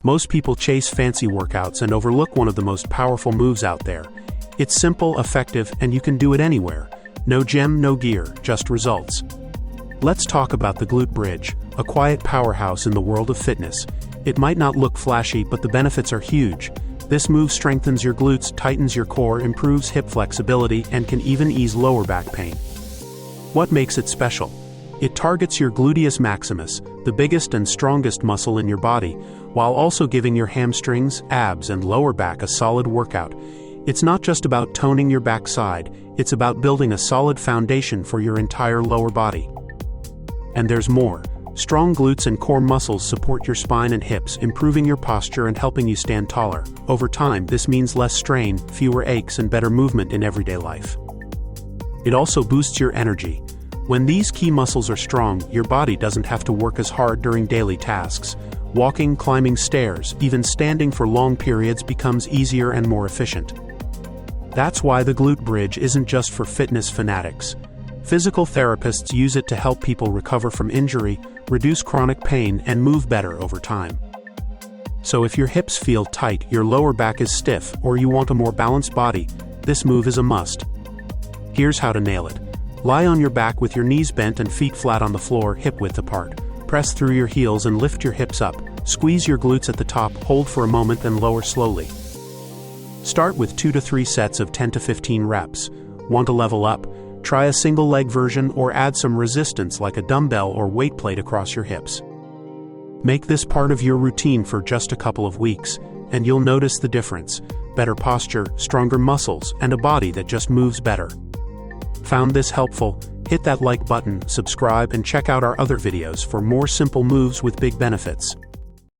Most people chase fancy workouts and overlook one of the most powerful moves out there. It's simple, effective, and you can do it anywhere. No gym, no gear, just results. Let's talk about the glute bridge, a quiet powerhouse in the world of fitness. It might not look flashy, but the benefits are huge. This move strengthens your glutes, tightens your core, improves hip flexibility, and can even ease lower back pain. What makes it special? It targets your gluteus maximus, the biggest and strongest muscle in your body, while also giving your hamstrings, abs, and lower back a solid workout. It's not just about toning your backside, it's about building a solid foundation for your entire lower body. And there's more. Strong glutes and core muscles support your spine and hips, improving your posture and helping you stand taller. Over time, this means less strain, fewer aches, and better movement in everyday life. It also boosts your energy. When these key muscles are strong, your body doesn't have to work as hard during daily tasks. Walking, climbing stairs, even standing for long periods becomes easier and more efficient. That's why the glute bridge isn't just for fitness fanatics. Physical therapists use it to help people recover from injury, reduce chronic pain, and move better over time. So if your hips feel tight, your lower back is stiff, or you want a more balanced body, this move is a must. Here's how to nail it. Lie on your back with your knees bent and feet flat on the floor, hip-width apart. Press through your heels and lift your hips up. Squeeze your glutes at the top, hold for a moment, then lower slowly. Start with 2 to 3 sets of 10 to 15 reps. Want to level up? Try a single leg version or add some resistance like a dumbbell or weight plate across your hips. Make this part of your routine for just a couple of weeks, and you'll notice the difference. Better posture, stronger muscles, and a body that just moves better. Found this helpful? Hit that like button, subscribe, and check out our other videos for more simple moves with big benefits.